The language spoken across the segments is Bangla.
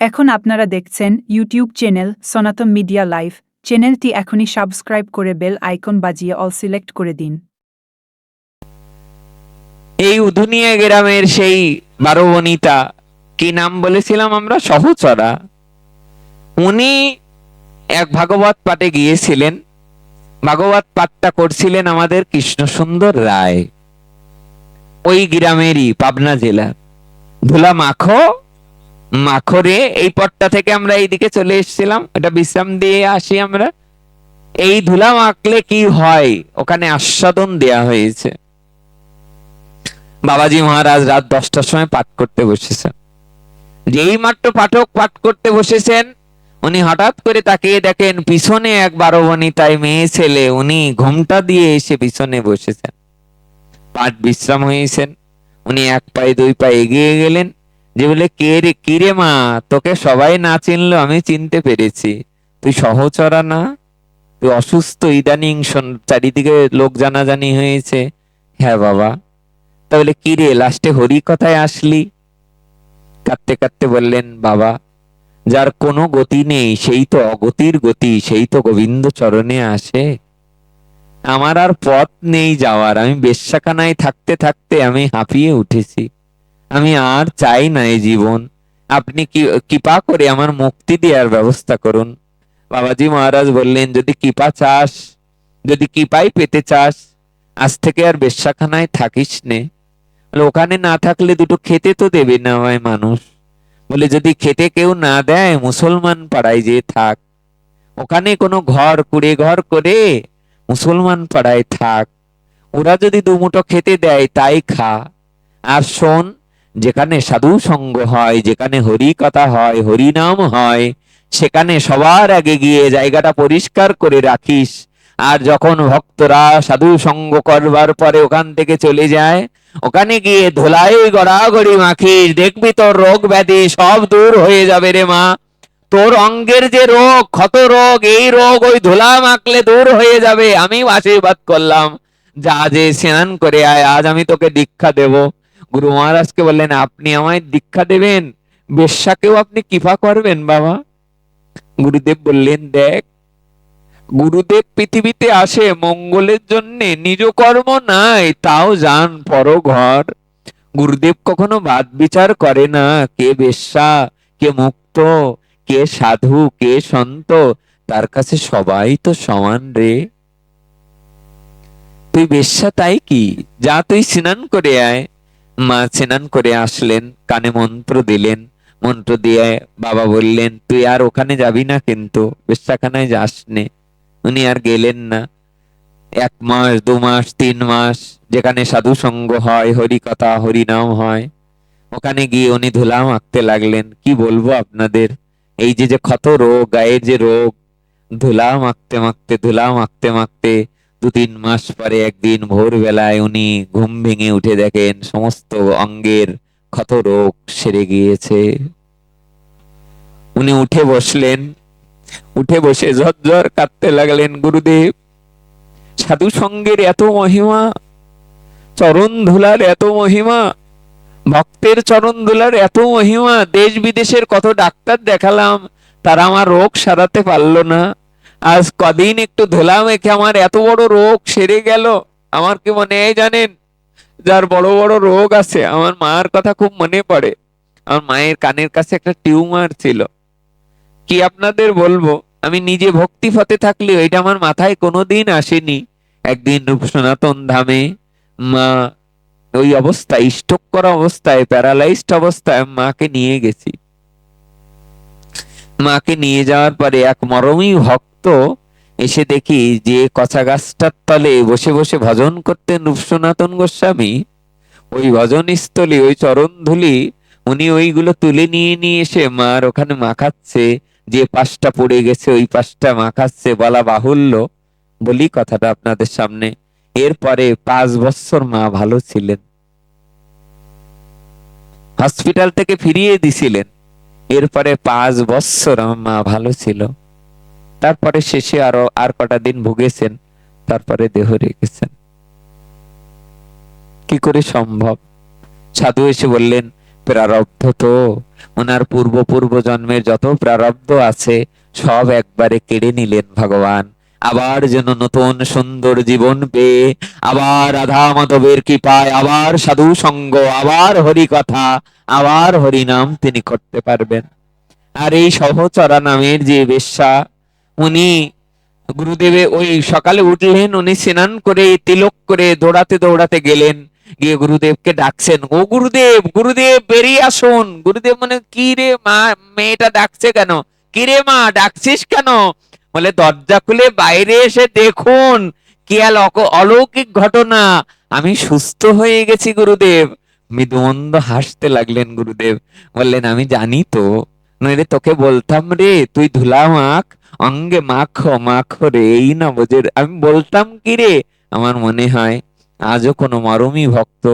এখন আপনারা দেখছেন ইউটিউব চ্যানেল সনাতন মিডিয়া লাইভ। চ্যানেলটি এখনই সাবস্ক্রাইব করে বেল আইকন বাজিয়ে অল সিলেক্ট করে দিন। এই উধুনিয়া গ্রামের সেই 12 বনিতা, কি নাম বলেছিলাম আমরা? সহচরা। উনি এক ভাগবত পাঠে গিয়েছিলেন। ভাগবত পাঠটা করছিলেন আমাদের কৃষ্ণসুন্দর রায়, ওই গ্রামেরই, পাবনা জেলা। ধুলা মাখো মাখরে এই পথটা থেকে আমরা এইদিকে চলে এসেছিলাম, এটা বিশ্রাম দিয়ে আসি আমরা। এই ধুলা মাখলে কি হয় ওখানে আস্বাদন দেয়া হয়েছে। বাবাজি মহারাজ রাত 10টার সময় পাঠ করতে বসেছেন। যেই মাত্র পাঠক পাঠ করতে বসেছেন, উনি হঠাৎ করে তাকিয়ে দেখেন পিছনে এক 12 বনিতায় মেয়ে ছেলে, উনি ঘোমটা দিয়ে এসে পিছনে বসেছেন। পাঠ বিশ্রাম হয়েছেন, উনি এক পায়ে 2 পা এগিয়ে গেলেন, যে বলে কে রে, কি রে মা, তোকে সবাই না চিনলো আমি চিনতে পেরেছি, তুই সহচরা না? তুই অসুস্থ, ইদানিং চারিদিকে লোক জানাজানি হয়েছে। হ্যাঁ বাবা। তাহলে কি রে, লাস্টে হরি কথায় আসলি? কাঁদতে কাঁদতে বললেন, বাবা, যার কোনো গতি নেই সেই তো অগতির গতি, সেই তো গোবিন্দ চরণে আসে। আমার আর পথ নেই যাওয়ার, আমি বেশ্যাখানায় থাকতে থাকতে আমি হাঁপিয়ে উঠেছি, আমি আর চাই না এই জীবন। আপনি কৃপা করে আমার মুক্তি দেওয়ার ব্যবস্থা করুন। বাবাজি মহারাজ বললেন, যদি কৃপা চাস, যদি কৃপাই পেতে চাস, আজ থেকে আর বেশ্যাখানায় থাকিস নে। ওখানে না থাকলে দুটো খেতে তো দেবে না হয় মানুষ। বলে যদি খেতে কেউ না দেয়, মুসলমান পাড়ায় যে থাক, ওখানে কোনো ঘর কুড়ে ঘর করে মুসলমান পাড়ায় থাক, ওরা যদি দুমুঠো খেতে দেয় তাই খা। আর শোন, যেখানে সাধু সঙ্গ হয়, যেখানে হরি কথা হয়, হরি নাম হয়, সেখানে সবার আগে গিয়ে জায়গাটা পরিষ্কার করে রাখিস। আর যখন ভক্তরা সাধু সঙ্গ করবার পরে ওখান থেকে চলে যায়, ওখানে গিয়ে ধুলাই গড়াগড়ি মাখিস, দেখবি তোর রোগ ব্যাধি সব দূর হয়ে যাবে রে মা। তোর অঙ্গের যে রোগ, ক্ষত রোগ, এই রোগ ওই ধুলা মাখলে দূর হয়ে যাবে। আমি আশীর্বাদ করলাম, যা যে স্নান করে আয়, আজ আমি তোকে দীক্ষা দেব। গুরু মহারাজকে বললেন, আপনি আমায় দীক্ষা দেবেন? বেশ্যাকেও আপনি কৃপা করবেন বাবা? গুরুদেব বললেন, দেখ, গুরুদেব পৃথিবীতে আসে মঙ্গলের জন্যে, নিজ কর্ম নাই তাও যান পর ঘর। গুরুদেব কখনো বাদ বিচার করে না, কে বেশ্যা, কে মুক্ত, কে সাধু, কে সন্ত, তার কাছে সবাই তো সমান রে। তুই বেশ্যা তাই কি, যা তুই স্নান করে আয়। মা স্নান করে আসলেন, কানে মন্ত্র দিলেন, মন্ত্র দিয়ে বাবা বললেন, তুই আর ওখানে যাবি না, কিন্তু বেশ্যাখানায় যাস নে। উনি আর গেলেন না। 1 মাস, 2 মাস, 3 মাস যেখানে সাধু সঙ্গ হয়, হরি কথা হরি নাম হয়, ওখানে গিয়ে উনি ধুলা মাখতে লাগলেন। কি বলবো আপনাদের, এই যে যে ক্ষত রোগ, গায়ের যে রোগ, ধুলা মাখতে মাখতে ধুলা মাখতে মাখতে 2-3 মাস পরে একদিন ভোরবেলায় উনি ঘুম ভেঙে উঠে দেখেন সমস্ত অঙ্গের ক্ষত রোগ সেরে গিয়েছে। উনি উঠে বসলেন, উঠে বসে ঝরঝর কাঁদতে লাগলেন, গুরুদেব, সাধু সঙ্গের এত মহিমা, চরণ ধুলার এত মহিমা, ভক্তের চরণ ধুলার এত মহিমা, দেশ বিদেশের কত ডাক্তার দেখালাম, তারা আমার রোগ সারাতে পারলো না। আজ কদিন একটু ধুলা মেখে আমার এত বড় রোগ সেরে গেল। আমার কি মনে হয় জানেন, যার বড় বড় রোগ আছে, আমার মার কথা খুব মনে পড়ে। আমার মায়ের কানের কাছে একটা টিউমার ছিল, কি আপনাদের বলবো, আমি নিজে ভক্তি পথে থাকলেও এটা আমার মাথায় কোনোদিন আসেনি। একদিন রূপ সনাতন ধামে মা ওই অবস্থায়, স্ট্রোক করা অবস্থায়, প্যারালাইজড অবস্থায় মাকে নিয়ে গেছি। মাকে নিয়ে যাওয়ার পরে এক মরমী ভক্ত এসে দেখি যে কচা গাছটার তলে বসে বসে ভজন করতেন রূপ সনাতন গোস্বামী, ওই ভজন স্থলে ওই চরণ ধুলি উনি ওইগুলো তুলে নিয়ে নিয়ে এসে মার ওখানে মাখাচ্ছে। যে পাশটা পড়ে গেছে ওই পাশটা মাখাচ্ছে। বলা বাহুল্য, বলি কথাটা আপনাদের সামনে, এরপরে 5 বছর মা ভালো ছিলেন, হসপিটাল থেকে ফিরিয়ে দিছিলেন। এরপরে 5 বছর আমার মা ভালো ছিল। তারপরে শেষে আর কটা দিন ভুগেছেন, তারপরে দেহ রেখেছেন। কি করে সম্ভব? সাধু এসে বললেন, প্রারব্ধ তো, ওনার পূর্ব পূর্ব জন্মের যত প্রারব্ধ আছে সব একবারে কেড়ে নিলেন ভগবান। আবার যেন নতুন সুন্দর জীবন পেয়ে, আবার রাধা মাধবের কৃপায়, আবার সাধু সঙ্গ, আবার হরি কথা, আবার হরি নাম তিনি করতে পারবেন। আর এই সহচরা নামের যে বেশ্যা, উনি গুরুদেবে ওই সকালে উঠলেন, উনি স্নান করে তিলক করে দৌড়াতে দৌড়াতে গেলেন, গিয়ে গুরুদেবকে ডাকছেন, ও গুরুদেব, গুরুদেব বেরিয়ে আসুন। গুরুদেব মানে কি রে মা, মেয়েটা ডাকছে কেন? কি রে মা, ডাকছিস কেন? বলে দরজা খুলে বাইরে এসে দেখুন কি অলৌকিক ঘটনা, আমি সুস্থ হয়ে গেছি গুরুদেব। মৃদুমন্দ হাসতে লাগলেন গুরুদেব, বললেন আমি জানি তো, নইলে তোকে বলতাম রে তুই ধুলা মাখ, অঙ্গে মাখো মাখো রে, এই না বোঝে। আমি বলতাম কি রে, আমার মনে হয় আজও কোনো মরমী ভক্ত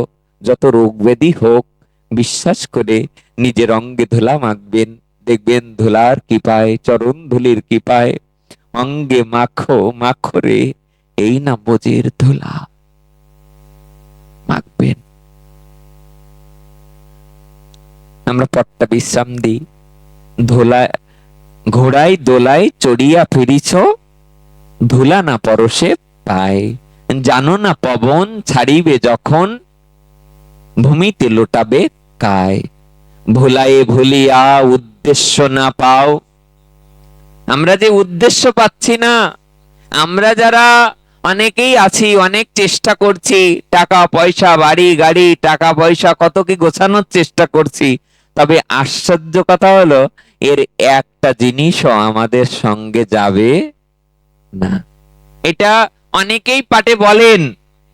যত রোগ ব্যাধি হোক বিশ্বাস করে নিজের অঙ্গে ধুলা মাখবেন, দেখবেন ধুলার কৃপায়, চরণ ধুলির কৃপায় অঙ্গে মাখো মাখো রে, এই না বোঝের ধুলা মাখবেন। আমরা পট্টা বিশ্রাম দিই। ধুলা ঘোড়ায় দোলায় চড়িয়া ফিরিছ, ধুলা না পরশে পায়, জানো না পবন ছাড়িবে যখন, ভূমিতে লোটাবে কায়, ভুলায়ে ভুলিয়া উদ্দেশ্য না পাও। আমরা যে উদ্দেশ্য পাচ্ছি না, আমরা যারা অনেকেই আছি, অনেক চেষ্টা করছি, টাকা পয়সা বাড়ি গাড়ি, টাকা পয়সা কত কি গোছানোর চেষ্টা করছি, তবে আশ্চর্য কথা হলো এর একটা জিনিসও আমাদের সঙ্গে যাবে না। এটা অনেকেই পাটে বলেন,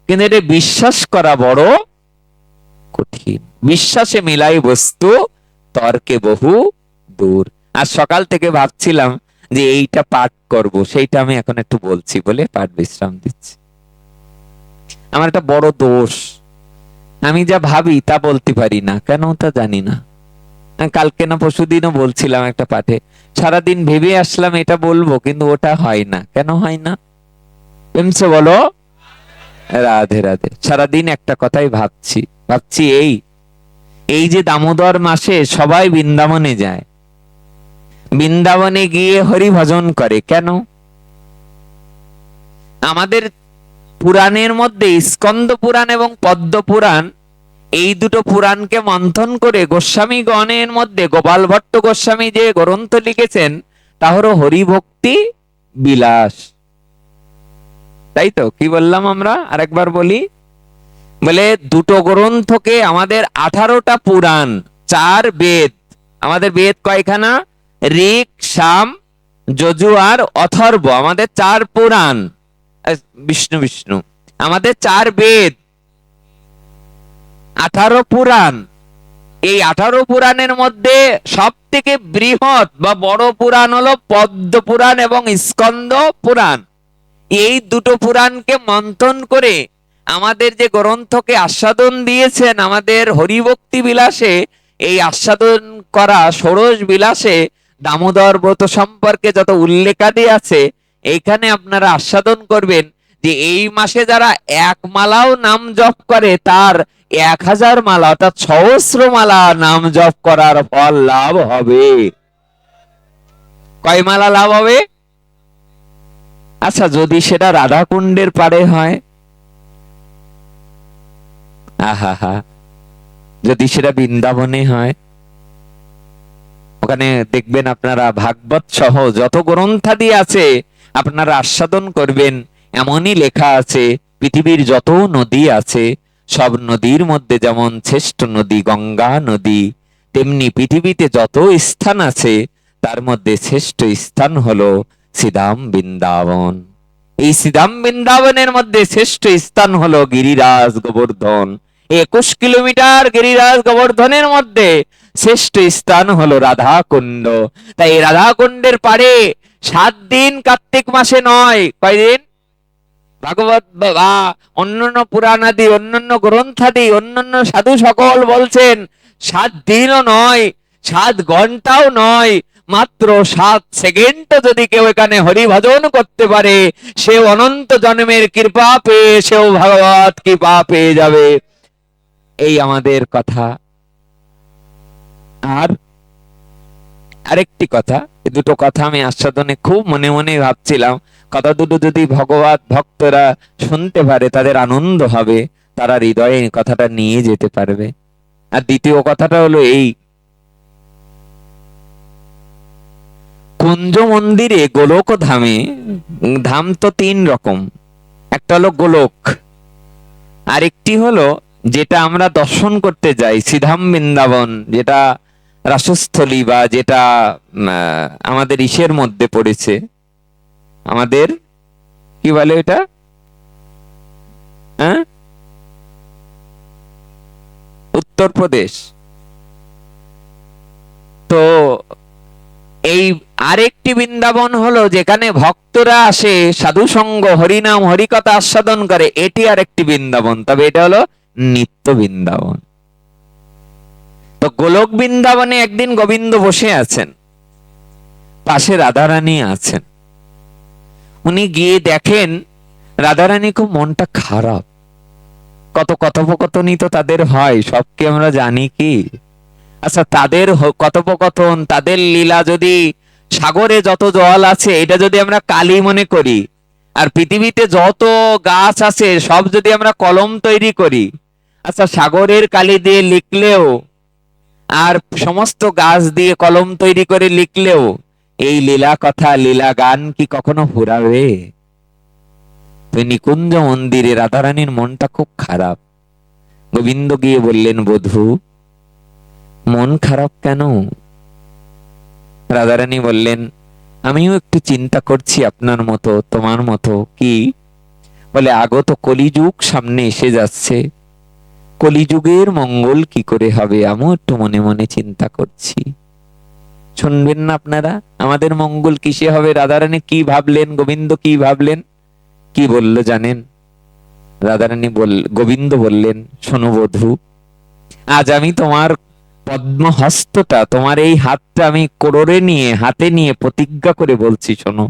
কিন্তু এটা বিশ্বাস করা বড় কঠিন। বিশ্বাসে মিলাই বস্তু, তর্কে বহু দূর। আর সকাল থেকে ভাবছিলাম যে এইটা পাঠ করব, সেইটা আমি এখন একটু বলছি বলে পাঠ বিশ্রাম দিচ্ছি। আমার একটা বড় দোষ, আমি যা ভাবি তা বলতে পারি না, কেন তা জানি না। কালকে না পরশুদিনও বলছিলাম একটা পাঠে, সারাদিন ভেবে আসলাম এটা বলবো, কিন্তু ওটা হয় না। কেন হয় না এমসে বলো? রাধে রাধে। সারাদিন একটা কথাই ভাবছি ভাবছি, এই যে দামোদর মাসে সবাই বৃন্দাবনে যায়, বৃন্দাবনে গিয়ে হরি ভজন করে কেন? আমাদের পুরাণের মধ্যে স্কন্দ পুরাণ এবং পদ্ম পুরাণ, এই দুটো পুরাণকে মন্থন করে গোস্বামী গণের মধ্যে গোপাল ভট্ট গোস্বামী যে গ্রন্থ লিখেছেন তা হলো হরিভক্তি বিলাস। তাই তো? কি বললাম আমরা? আরেকবার বলি। বলে দুটো গ্রন্থকে, আমাদের 18টা পুরাণ, 4 বেদ, আমাদের বেদ কয়খানা? ঋক, সাম, যজু আর অথর্ব, আমাদের 4 পুরাণ। বিষ্ণু বিষ্ণু, আমাদের 4 বেদ, 18 পুরাণ। এই 18 পুরাণের মধ্যে সব থেকে বৃহৎ বা বড় পুরাণ হলো পদ্ম পুরাণ এবং স্কন্দ পুরাণ। এই দুটো পুরাণকে মন্থন করে আমাদের যে গ্রন্থকে আস্বাদন দিয়েছেন, আমাদের হরিভক্তি বিলাসে, এই আস্বাদন করা ষোড়শ বিলাসে দামোদর ব্রত সম্পর্কে যত উল্লেখাদি আছে, এইখানে আপনারা আস্বাদন করবেন যে এই মাসে যারা 1 মালাও নাম জপ করে তার 1000 মালা অর্থাৎ সহস্র মালা নাম জপ করার ফল লাভ হবে। কয় মালা লাভ হবে? আচ্ছা, যদি সেটা রাধাকুণ্ডের পাড়ে হয়, আহা, যদি সেটা বৃন্দাবনে হয়, ওখানে দেখবেন আপনারা ভাগবত সহ যত গ্রন্থাদি আছে আপনারা আস্বাদন করবেন। এমনই লেখা আছে, পৃথিবীর যত নদী আছে সব নদীর মধ্যে যেমন শ্রেষ্ঠ নদী গঙ্গা নদী, তেমনি পৃথিবীতে যত স্থান আছে তার মধ্যে শ্রেষ্ঠ স্থান হলো শ্রীধাম বৃন্দাবন। এই শ্রীধাম বৃন্দাবনের মধ্যে শ্রেষ্ঠ স্থান হলো গিরিরাজ গোবর্ধন। 21 কিলোমিটার গিরিরাজ গোবর্ধনের মধ্যে শ্রেষ্ঠ স্থান হলো রাধা কুণ্ড। তাই রাধা কুণ্ডের পাড়ে 7 দিন কার্তিক মাসে নয়, কয়দিন? ভাগবত বা অন্যান্য পুরাণাদি, অন্যান্য গ্রন্থাদি, অন্যান্য সাধু সকল বলছেন 7 দিনও নয়, 7 ঘন্টাও নয়, মাত্র 7 সেকেন্ড যদি কেউ এখানে হরি ভজন করতে পারে, সে অনন্ত জন্মের কৃপা পেয়ে সেও ভাগবত কৃপা পেয়ে যাবে। এই আমাদের কথা। আর আরেকটি কথা, এই দুটো কথা আমি আস্বাদনে খুব মনে মনে ভাবছিলাম, কথা দুটো যদি ভগবত ভক্তরা শুনতে পারে তাদের আনন্দ হবে, তারা হৃদয়ে এই কথাটা নিয়ে যেতে পারবে। আর দ্বিতীয় কথাটা হলো এই, কুঞ্জ মন্দিরে গোলক ধামে, ধাম তো তিন রকম, একটা হলো গোলক, আরেকটি হলো যেটা আমরা দর্শন করতে যাই শ্রীধাম বৃন্দাবন, যেটা রাসস্থলী বা যেটা আমাদের ইসের মধ্যে পড়েছে, আমাদের কি বলে এটা, হ্যাঁ, উত্তরপ্রদেশ। তো এই আরেকটি বৃন্দাবন হলো যেখানে ভক্তরা আসে সাধু সঙ্গ হরিনাম হরিকথা আস্বাদন করে, এটি আরেকটি বৃন্দাবন, তবে এটা হলো নিত্য বৃন্দাবন। তো গোলক বৃন্দাবনে একদিন গোবিন্দ বসে আছেন, পাশে রাধারানী আছেন। উনি গিয়ে দেখেন রাধারানী খুব মনটা খারাপ। কত কথোপকথনই তো তাদের হয়, সবকে আমরা জানি কি? আচ্ছা, তাদের কথোপকথন, তাদের লীলা যদি সাগরে যত জল আছে এটা যদি আমরা কালি মনে করি, আর পৃথিবীতে যত গাছ আছে সব যদি আমরা কলম তৈরি করি, আচ্ছা সাগরের কালি দিয়ে লিখলেও আর সমস্ত গাছ দিয়ে কলম তৈরি করে লিখলেও এই লীলা কথা লীলা গান কি কখনো ফুরাবে? তো নিকুঞ্জ মন্দিরে রাধারানীর মনটা খুব খারাপ। গোবিন্দ গিয়ে বললেন, বধূ মন খারাপ কেন? রাধারানী বললেন, আমিও একটু চিন্তা করছি আপনার মতো, তোমার মতো। কি? বলে, আগত কলিযুগ সামনে এসে যাচ্ছে, কলিযুগের মঙ্গল কি করে হবে আমিও একটু মনে মনে চিন্তা করছি। শুনবেন না আপনারা, আমাদের মঙ্গল কিসে হবে? রাধারানী কি ভাবলেন, গোবিন্দ কি ভাবলেন, কি বলল জানেন? রাধারানী গোবিন্দ বললেন, শোনো বধূ, আজ আমি তোমার পদ্ম হস্তটা, তোমার এই হাতটা আমি কোড়রে নিয়ে হাতে নিয়ে প্রতিজ্ঞা করে বলছি, শোনো।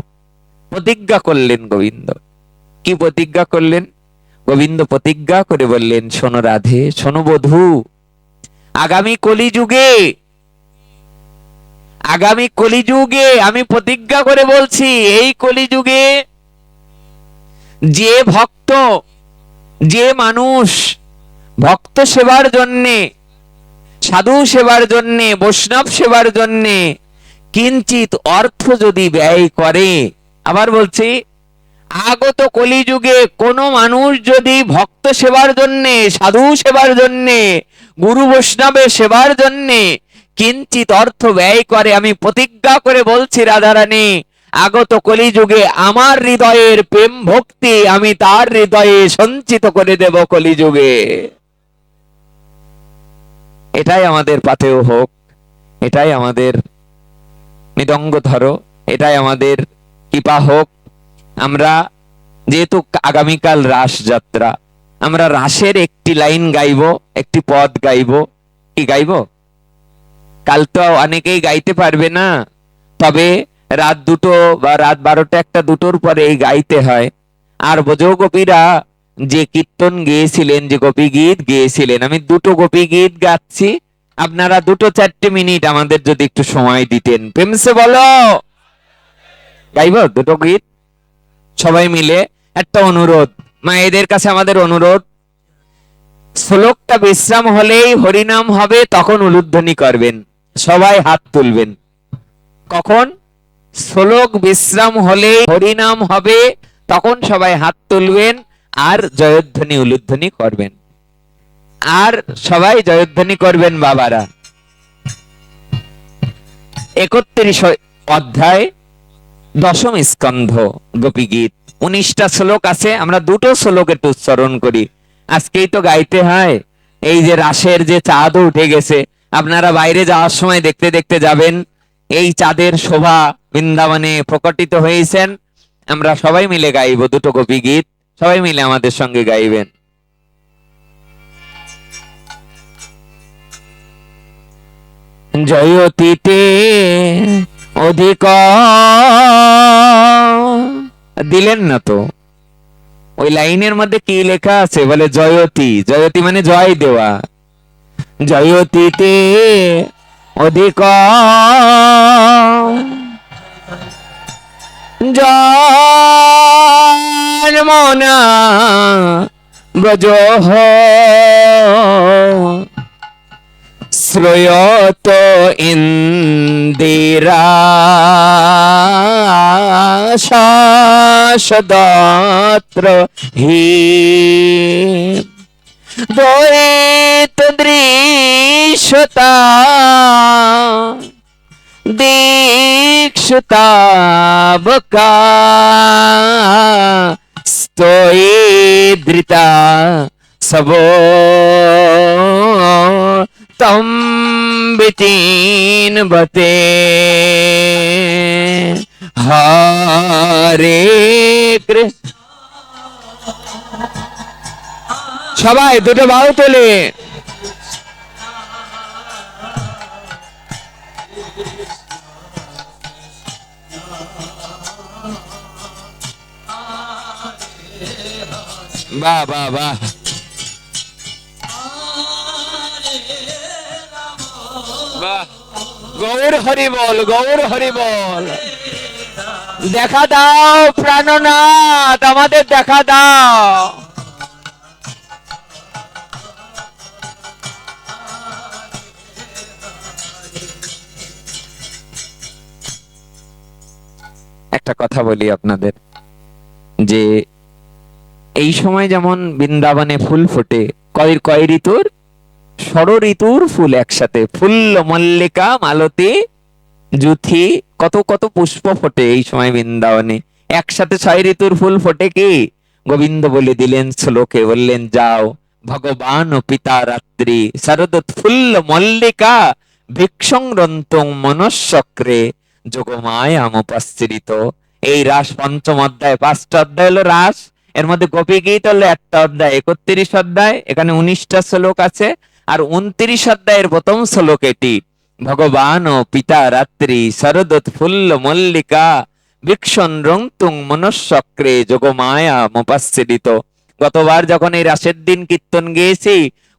প্রতিজ্ঞা করলেন গোবিন্দ। কি প্রতিজ্ঞা করলেন? গোবিন্দ প্রতিজ্ঞা করে বললেন, শোনো রাধে, শোনো বধূ, আগামী কলিযুগে আমি প্রতিজ্ঞা করে বলছি, এই কলিযুগে যে ভক্ত, যে মানুষ ভক্ত সেবার জন্যে, সাধু সেবার জন্যে, বৈষ্ণব সেবার জন্যে কিঞ্চিত অর্থ যদি ব্যয় করে, আবার বলছি, আগত কলিযুগে কোন মানুষ যদি ভক্ত সেবার জন্যে, সাধু সেবার জন্যে, গুরু বৈষ্ণবের সেবার জন্যে কিঞ্চিত অর্থ ব্যয় করে, আমি প্রতিজ্ঞা করে বলছি রাধারানী, আগত কলিযুগে আমার হৃদয়ের প্রেম ভক্তি আমি তার হৃদয়ে সঞ্চিত করে দেব কলিযুগে। এটাই আমাদের পাথেয় হোক, এটাই আমাদের মৃদঙ্গ ধরো, এটাই আমাদের কৃপা হোক। আমরা যেহেতু আগামীকাল রাস যাত্রা, আমরা রাসের একটি লাইন গাইব, একটি পদ গাইব। কি গাইব? কাল তো অনেকেই গাইতে পারবে না, তবে রাত 2টো বা রাত 12টা 1টা 2টোর পরে এই গাইতে হয়। আর ব্রজগোপীরা যে কীর্তন গেয়েছিলেন, যে গোপী গীত গেয়েছিলেন, আমি 2টো গোপী গীত গাচ্ছি, আপনারা 2-4টে মিনিট আমাদের যদি একটু সময় দিতেন, প্রেমসে বলো, গাইব 2টো গীত সবাই মিলে। একটা অনুরোধ, মায়েদের কাছে আমাদের অনুরোধ, শ্লোকটা বিশ্রাম হলেই হরিনাম হবে, তখন উলুধ্বনি করবেন, সবাই হাত তুলবেন। কখন? শ্লোক বিশ্রাম হলে হরিনাম হবে, তখন সবাই হাত তুলবেন আর জয়ধ্বনি উলুধ্বনি করবেন। আর সবাই জয়ধ্বনি করবেন বাবারা। 31 অধ্যায় 10ম স্কন্ধ গোপী গীত, 19টা শ্লোক আছে, আমরা 2টো শ্লোক একটু উচ্চারণ করি, আজকেই তো গাইতে হয়। এই যে রাসের যে চাঁদও উঠে গেছে, আপনারা বাইরে যাওয়ার সময় দেখতে দেখতে যাবেন, এই চাঁদের শোভা বৃন্দাবনে প্রকটিত হয়েছেন। আমরা সবাই মিলে গাইব 2টো গোপী গীত, সবাই মিলে আমাদের সঙ্গে গাইবেন। জয়তীতে অধিক দিলেন না তো, ওই লাইনের মধ্যে কি লেখা আছে? বলে জয়তী, জয়তী মানে জয় দেওয়া। জয়তীতে অধিক জন্মনা ব্রজ শ্রয়ত ইন্দিরা শাসদাত্র হি দ্বৈত দৃশ্যতা দীক্ষতাবকা স্তোয়িদ্রিতা সবো তম বিচিনবতে হরে কৃষ্ণ। সবাই দুটো বাহু তোলে। বাহ বাহ বাহ। বাহ, গৌর হরি বল, গৌর হরি বল। দেখা দাও প্রাণনাথ, আমাদের দেখা দাও। একটা কথা বলি আপনাদের, যে এই সময় যেমন বৃন্দাবনে ফুল ফোটে, কয় ঋতুর? ষড় ঋতুর ফুল একসাথে, ফুল মল্লিকা মালতী জুথি, কত কত পুষ্প ফোটে এই সময় বৃন্দাবনে। একসাথে 6 ঋতুর ফুল ফোটে কি? গোবিন্দ বলে দিলেন শ্লোকে, বললেন যাও ভগবান ও পিতা রাত্রি শরদোৎফুল্ল মল্লিকা ভিক্ষংরন্তং মনঃচক্রে যোগমায়ামুপস্থিত। এই রাস পঞ্চম অধ্যায়, 5টা অধ্যায় হলো রাস, এর মধ্যে গোপী গীত হলো একটা অধ্যায়, 31 অধ্যায়, এখানে 19টা শ্লোক আছে। আর 29 অধ্যায়ের প্রথম শ্লোক এটি, ভগবান ও পিতা রাত্রি শরদোৎফুল্ল মল্লিকা ভিক্ষংরন্তং মনঃচক্রে যোগমায়ামুপস্থিত। গতবার যখন এই রাসের দিন কীর্তন গেয়েছি,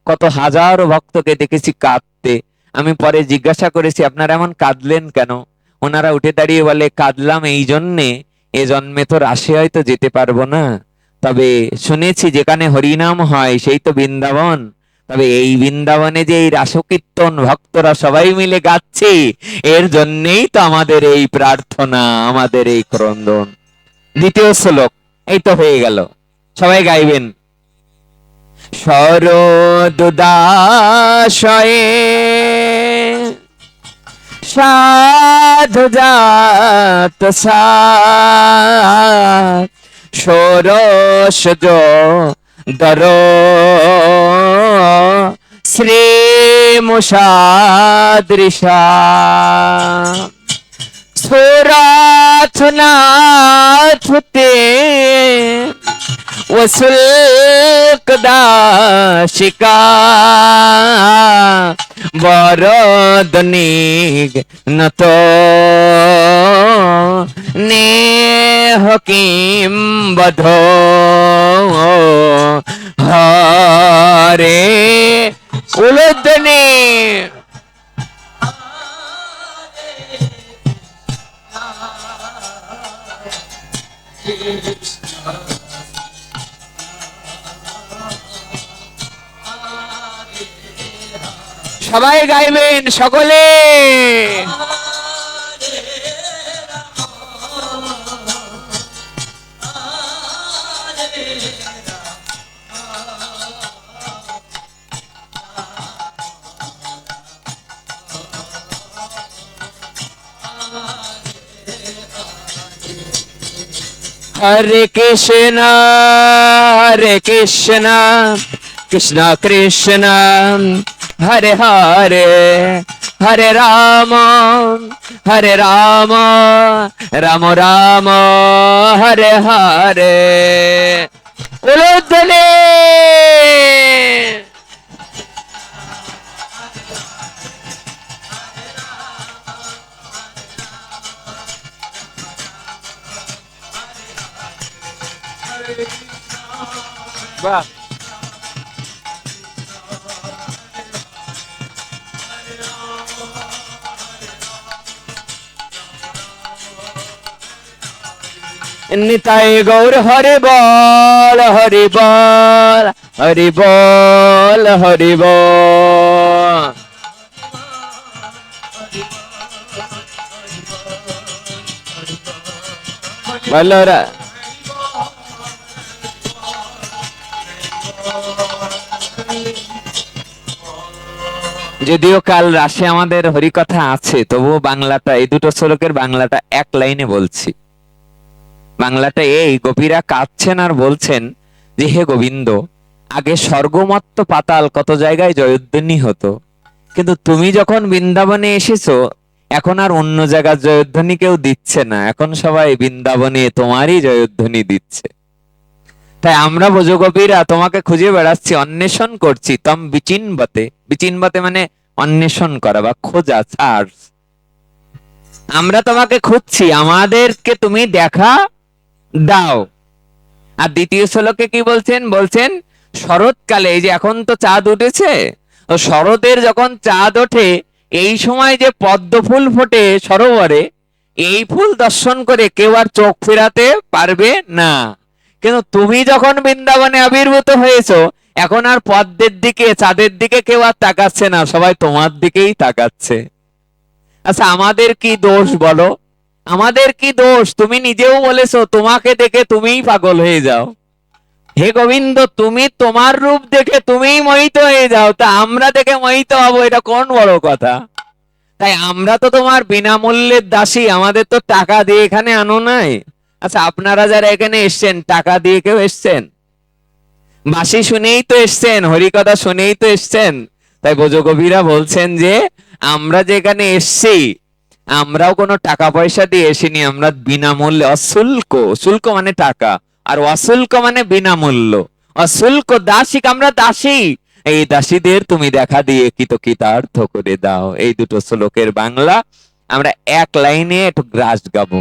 কত হাজার ভক্তকে দেখেছি কাঁদতে। আমি পরে জিজ্ঞাসা করেছি, আপনারা এমন কাঁদলেন কেন? ওনারা উঠে দাঁড়িয়ে বলে, কাঁদলাম এই জন্যে, এ জন্মে তো রাসে হয়তো যেতে পারবো না, তবে শুনেছি যেখানে হরিনাম হয় সেই তো বৃন্দাবন, তবে এই বৃন্দাবনে যে এই রাসকীর্তন ভক্তরা সবাই মিলে গাচ্ছে, এর জন্যেই তো আমাদের এই প্রার্থনা, আমাদের এই ক্রন্দন। দ্বিতীয় শ্লোক এই তো হয়ে গেল, সবাই গাইবেন। শরদুদাশয়ে সাধু জাত ষোড়শ দর শ্রী মুষাদৃশা সুরাথনাথুতে वसुल्कदाशिका वरदनिग नतो नेह किं बधो हरे उलुदने সবাই গাইবেন সকলে। हरे कृष्णा कृष्णा कृष्णा हरे हरे हरे राम राम राम हरे हरे। उलुध्वनि वाह নিতাই গৌর হরি বল, হরি বল, হরি বল, হরি বল। বলরা যদিও কাল রাশে আমাদের হরিকথা আছে, তবুও বাংলাটা, এই দুটো শ্লোকের বাংলাটা এক লাইনে বলছি। বাংলাটা এই, গোপীরা কাঁদছেন আর বলছেন যে হে গোবিন্দ, আগে স্বর্গমত্ত পাতাল কত জায়গায় জয়ধ্বনি হতো, কিন্তু তুমি যখন বৃন্দাবনে এসেছো এখন আর অন্য জায়গার জয়ধ্বনি কেউ দিচ্ছে না, এখন সবাই বৃন্দাবনে তোমারই জয়ধ্বনি দিচ্ছে। তাই আমরা ভোজগোপীরা তোমাকে খুঁজে বেড়াচ্ছি, অন্বেষণ করছি। তম বিচিনবতে, বিচিনবতে মানে অন্বেষণ করা বা খোঁজা, সার্চ। আমরা তোমাকে খুঁজছি, আমাদেরকে তুমি দেখা দাও। আর দ্বিতীয় শ্লোকে কি বলছেন? বলছেন শরৎকালে, এই যে এখন তো চাঁদ উঠেছে, তো শরতের যখন চাঁদ ওঠে এই সময় যে পদ্ম ফুল ফোটে সরোবরে, এই ফুল দর্শন করে কেউ আর চোখ ফেরাতে পারবে না। কিন্তু তুমি যখন বৃন্দাবনে আবির্ভূত হয়েছো, এখন আর পদ্মের দিকে, চাঁদের দিকে কেউ আর তাকাচ্ছে না, সবাই তোমার দিকেই তাকাচ্ছে। আচ্ছা, আমাদের কি দোষ বলো? আমাদের কি দোষ? তুমি নিজেও বলেছো তোমাকে দেখে তুমিই পাগল হয়ে যাও। হে গোবিন্দ, তুমি তোমার রূপ দেখে তুমিই মোহিত হয়ে যাও, তা আমরা দেখে মোহিত হবো, এটা কোন বড় কথা? তাই আমরা তো তোমার বিনামূল্যের দাসী, আমাদের তো টাকা দিয়ে এখানে আনো নাই। আচ্ছা, আপনারা যারা এখানে এসছেন টাকা দিয়ে কেউ এসছেন? বাসি শুনেই তো এসছেন, হরিকথা শুনেই তো এসছেন। তাই ভোজকবিরা বলছেন যে আমরা যেখানে এসছি আমরাও কোনো টাকা পয়সা দিয়ে এসিনি, আমরা বিনামূল্যে, অশুল্ক, শুল্ক মানে টাকা, আর অশুল্ক মানে বিনামূল্য, অশুল্ক দাসী, আমরা দাসী। এই দাসীদের তুমি দেখা দিয়ে কৃতার্থ করে দাও। এই দুটো শ্লোকের বাংলা আমরা এক লাইনে একটু গ্রাস গাবো।